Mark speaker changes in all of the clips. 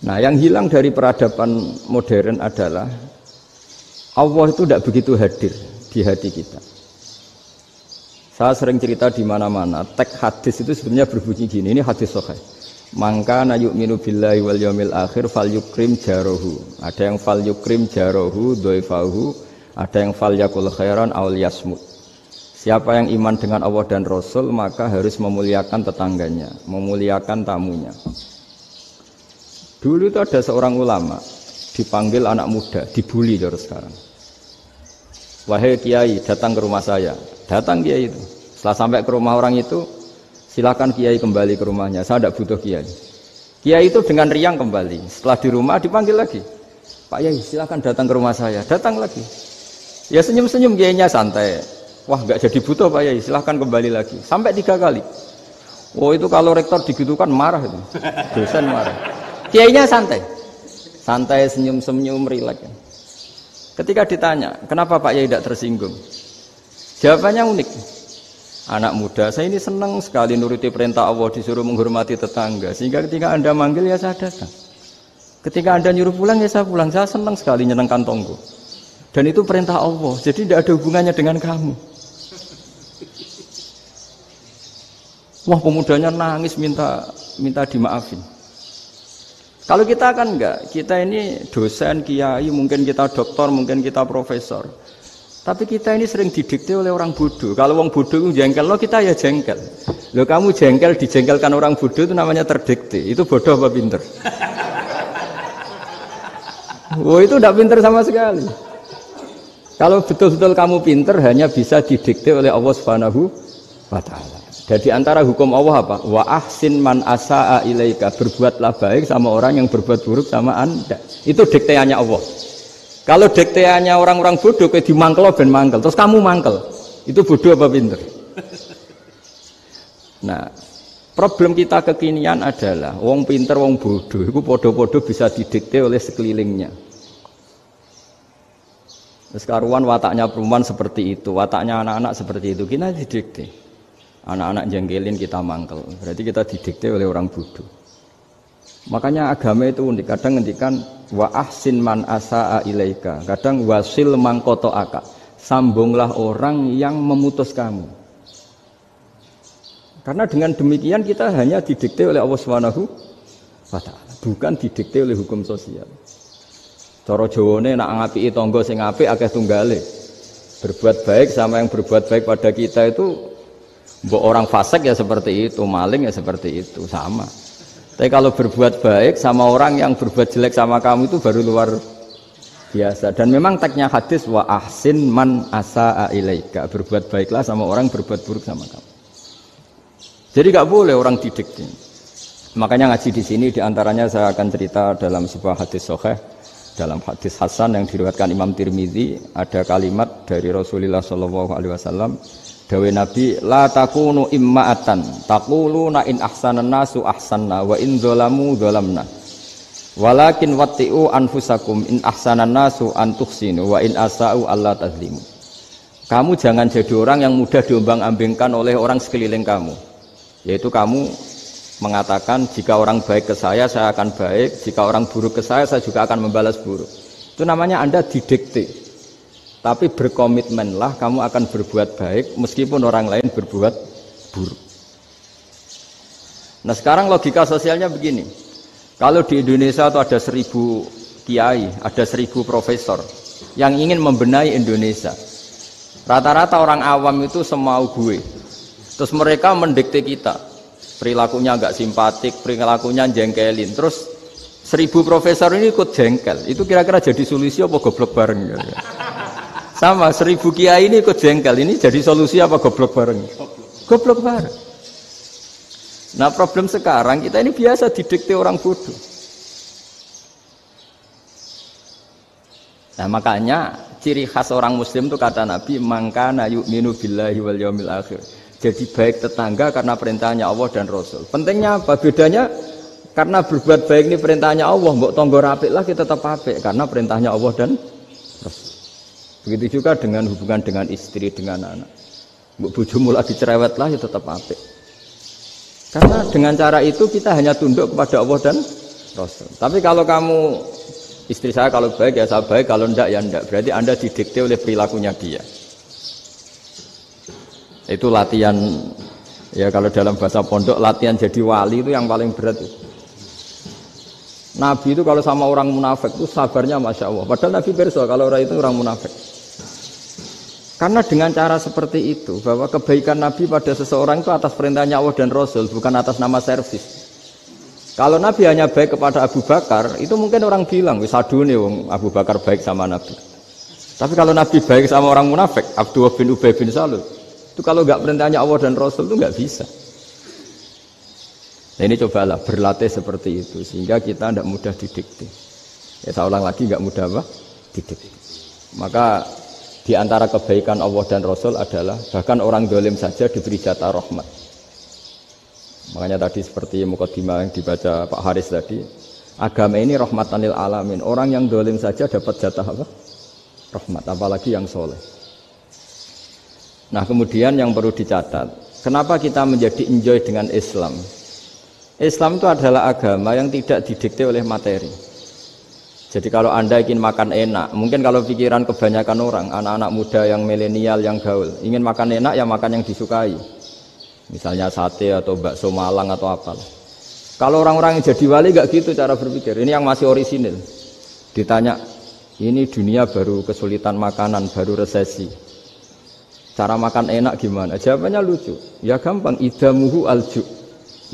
Speaker 1: Nah, yang hilang dari peradaban modern adalah Allah itu tidak begitu hadir di hati kita. Saya sering cerita di mana-mana, teks hadis itu sebenarnya berbunyi gini, ini hadis sahih. Mangka na yu'minu billahi wal yaumil akhir fal yukrim jarohu. Ada yang fal yukrim jarohu doifahu, ada yang fal yakul khairan aw yasmut. Siapa yang iman dengan Allah dan Rasul maka harus memuliakan tetangganya, memuliakan tamunya. Dulu itu ada seorang ulama dipanggil anak muda, dibully terus sekarang. Wahai kiai, datang ke rumah saya. Datang kiai itu. Setelah sampai ke rumah orang itu, silakan kiai kembali ke rumahnya. Saya tidak butuh kiai. Kiai itu dengan riang kembali. Setelah di rumah dipanggil lagi. Pak Yai, silakan datang ke rumah saya. Datang lagi. Ya senyum-senyum kiainya santai. Wah, nggak jadi butuh Pak Yai. Silakan kembali lagi. Sampai 3 kali. Oh itu kalau rektor digitukan marah itu. Dosen marah. Kiainya santai. Santai, senyum-senyum, rileks. Ketika ditanya, kenapa Pak Yai tidak tersinggung? Jawabannya unik. Anak muda, saya ini senang sekali nuruti perintah Allah, disuruh menghormati tetangga. Sehingga ketika Anda manggil, ya saya datang. Ketika Anda nyuruh pulang, ya saya pulang. Saya senang sekali nyenangkan tonggo. Dan itu perintah Allah, jadi tidak ada hubungannya dengan kamu. Wah, pemudanya nangis minta dimaafin. Kalau kita kan enggak, kita ini dosen, kiai, mungkin kita doktor, mungkin kita profesor. Tapi kita ini sering didikte oleh orang bodoh. Kalau orang bodoh itu jengkel, lo kita ya jengkel. Lo kamu jengkel, dijengkelkan orang bodoh itu namanya terdikte. Itu bodoh apa pinter? Oh itu tidak pinter sama sekali. Kalau betul-betul kamu pinter, hanya bisa didikte oleh Allah Subhanahu wa Ta'ala. Jadi antara hukum Allah apa? Wa ahsin man asa'a ilaika, berbuatlah baik sama orang yang berbuat buruk sama Anda. Itu dikteannya Allah. Kalau dikteannya orang-orang bodoh kayak dimangkel ben mangkel, terus kamu mangkel. Itu bodoh apa pinter? Nah, problem kita kekinian adalah wong pinter wong bodoh itu podo-podo bisa didikte oleh sekelilingnya. Sekaruan wataknya perempuan seperti itu, wataknya anak-anak seperti itu, kita didikte. Anak-anak jengkelin kita mangkel, berarti kita didikte oleh orang bodoh. Makanya agama itu unik, kadang ngendikan wa ahsin man asa'a ilaika, kadang wasil man qata'aka, sambunglah orang yang memutus kamu. Karena dengan demikian kita hanya didikte oleh Allah Subhanahu wa Ta'ala, bukan didikte oleh hukum sosial. Cara Jawane nak ngapiki tangga sing apik akeh tunggale. Berbuat baik sama yang berbuat baik pada kita itu, mbok orang fasik ya seperti itu, maling ya seperti itu, sama. Tapi kalau berbuat baik sama orang yang berbuat jelek sama kamu itu baru luar biasa. Dan memang teksnya hadis wa ahsin man asa'a ilaika, berbuat baiklah sama orang berbuat buruk sama kamu. Jadi enggak boleh orang didikte. Makanya ngaji di sini diantaranya saya akan cerita dalam sebuah hadis sahih, dalam hadis hasan yang diriwayatkan Imam Tirmizi, ada kalimat dari Rasulullah sallallahu alaihi wasallam. Dawe Nabi, la takunu imma'atan taquluna in ahsanan nasu ahsanna wa in zalamu zalamna walakin watti'u anfusakum in ahsanan nasu an tuhsinu wa in asa'u alla tazlimu. Kamu jangan jadi orang yang mudah diombang-ambingkan oleh orang sekeliling kamu, yaitu kamu mengatakan jika orang baik ke saya akan baik, jika orang buruk ke saya juga akan membalas buruk. Itu namanya Anda didikte. Tapi berkomitmenlah kamu akan berbuat baik meskipun orang lain berbuat buruk. Nah sekarang logika sosialnya begini. Kalau di Indonesia itu ada 1000 kiai, ada 1000 profesor yang ingin membenahi Indonesia. Rata-rata orang awam itu semau gue. Terus mereka mendikte kita. Perilakunya enggak simpatik, perilakunya jengkelin. Terus 1000 profesor ini ikut jengkel. Itu kira-kira jadi solusi apa goblok bareng ya? Sama 1000 kiai ini ikut jengkel, ini jadi solusi apa goblok bareng? Goblok bareng. Nah problem sekarang kita ini biasa didikte orang bodoh. Nah makanya ciri khas orang muslim itu kata Nabi mangkana yu'minu billahi wal yaumil akhir. Jadi baik tetangga karena perintahnya Allah dan Rasul. Pentingnya apa? Bedanya karena berbuat baik ini perintahnya Allah, mbok tangga apik lah kita tetap apik karena perintahnya Allah dan Rasul. Begitu juga dengan hubungan dengan istri, dengan anak. Bojomu lagi cerewet lah ya tetap apik. Karena dengan cara itu kita hanya tunduk kepada Allah dan Rasul. Tapi kalau kamu istri saya kalau baik ya saya baik, kalau ndak ya ndak. Berarti Anda didikte oleh perilakunya dia. Itu latihan ya kalau dalam bahasa pondok latihan jadi wali itu yang paling berat itu. Nabi itu kalau sama orang munafik itu sabarnya Masya Allah. Padahal Nabi berso kalau orang itu orang munafik. Karena dengan cara seperti itu, bahwa kebaikan Nabi pada seseorang itu atas perintahnya Allah dan Rasul, bukan atas nama servis. Kalau Nabi hanya baik kepada Abu Bakar, itu mungkin orang bilang, wis adune wong Abu Bakar baik sama Nabi. Tapi kalau Nabi baik sama orang munafik, Abdullah bin Ubay bin Salul, itu kalau nggak perintahnya Allah dan Rasul itu nggak bisa. Nah ini cobalah berlatih seperti itu sehingga kita tidak mudah didikte. Ya saya ulang lagi nggak mudah apa? Didikte. Maka di antara kebaikan Allah dan Rasul adalah bahkan orang dolim saja diberi jatah rahmat. Makanya tadi seperti mukadimah yang dibaca Pak Haris tadi, agama ini rahmatan lil alamin. Orang yang dolim saja dapat jatah apa? Rahmat, apalagi yang soleh. Nah kemudian yang perlu dicatat, kenapa kita menjadi enjoy dengan Islam? Islam itu adalah agama yang tidak didikte oleh materi. Jadi kalau Anda ingin makan enak, mungkin kalau pikiran kebanyakan orang, anak-anak muda yang milenial, yang gaul, ingin makan enak ya makan yang disukai. Misalnya sate atau bakso Malang atau apalah. Kalau orang-orang yang jadi wali gak gitu cara berpikir. Ini yang masih orisinil. Ditanya, ini dunia baru kesulitan makanan, baru resesi. Cara makan enak gimana? Jawabannya lucu. Ya gampang, idamuhu alju.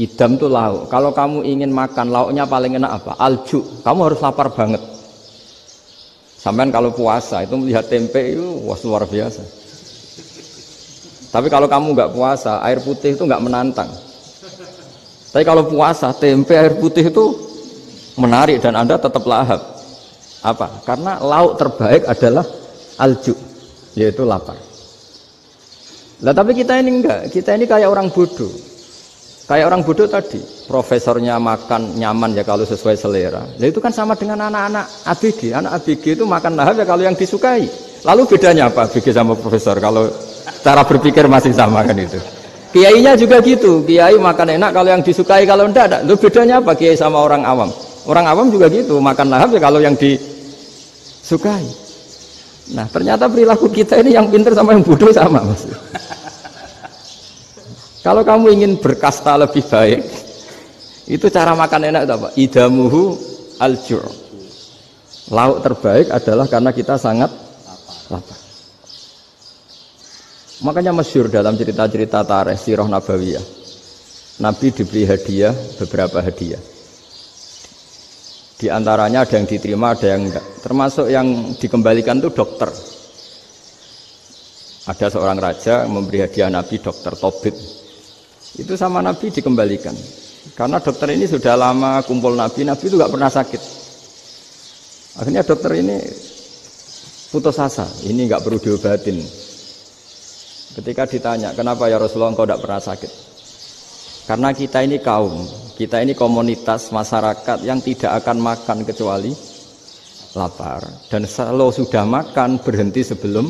Speaker 1: Idam itu lauk. Kalau kamu ingin makan lauknya paling enak apa? Alju. Kamu harus lapar banget. Sampai kalau puasa itu melihat tempe itu wah luar biasa. Tapi kalau kamu nggak puasa, air putih itu nggak menantang. Tapi kalau puasa, tempe air putih itu menarik dan Anda tetap lahap. Apa? Karena lauk terbaik adalah alju, yaitu lapar. Nah tapi kita ini enggak. Kita ini kayak orang bodoh. Kayak orang bodoh tadi, profesornya makan nyaman ya kalau sesuai selera. Nah itu kan sama dengan anak-anak ABG. Anak ABG itu makan lahap ya kalau yang disukai. Lalu bedanya apa ABG sama profesor? Kalau cara berpikir masih sama kan itu. Kiainya juga gitu. Kiai makan enak kalau yang disukai, kalau enggak. Lalu bedanya apa kiai sama orang awam? Orang awam juga gitu. Makan lahap ya kalau yang disukai. Nah ternyata perilaku kita ini yang pintar sama yang bodoh sama mas. Kalau kamu ingin berkasta lebih baik, itu cara makan enak itu apa? Idamuhu al-jur. Lauk terbaik adalah karena kita sangat lapar. Makanya masyhur dalam cerita-cerita tarikh sirah nabawiyah. Nabi diberi hadiah, beberapa hadiah. Di antaranya ada yang diterima, ada yang enggak. Termasuk yang dikembalikan itu dokter. Ada seorang raja memberi hadiah Nabi dokter Tobit. Itu sama Nabi dikembalikan karena dokter ini sudah lama kumpul Nabi itu gak pernah sakit. Akhirnya dokter ini putus asa, ini gak perlu diobatin. Ketika ditanya kenapa ya Rasulullah engkau gak pernah sakit, karena kita ini kaum, kita ini komunitas masyarakat yang tidak akan makan kecuali lapar, dan kalau sudah makan berhenti sebelum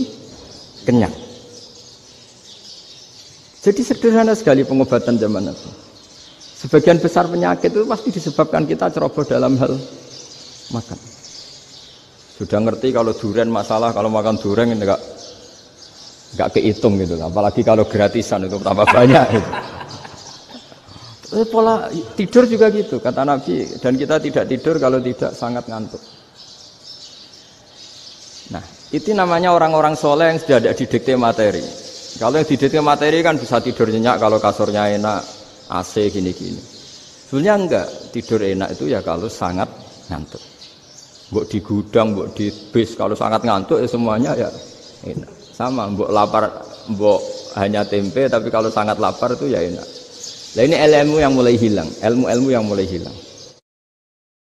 Speaker 1: kenyang. Jadi sederhana sekali pengobatan zaman itu. Sebagian besar penyakit itu pasti disebabkan kita ceroboh dalam hal makan. Sudah ngerti kalau durian masalah, kalau makan durian ini enggak kehitung gitu. Apalagi kalau gratisan itu tambah banyak gitu. Pola tidur juga gitu kata Nabi, dan kita tidak tidur kalau tidak sangat ngantuk. Nah, itu namanya orang-orang soleh yang sudah tidak didikte materi. Kalau yang didikte materi kan bisa tidur nyenyak kalau kasurnya enak, AC gini-gini. Sebenarnya enggak, tidur enak itu ya kalau sangat ngantuk. Mbok di gudang, mbok di bis, kalau sangat ngantuk ya semuanya ya enak. Sama, mbok lapar, mbok hanya tempe, tapi kalau sangat lapar itu ya enak. Nah ini ilmu yang mulai hilang, ilmu-ilmu yang mulai hilang.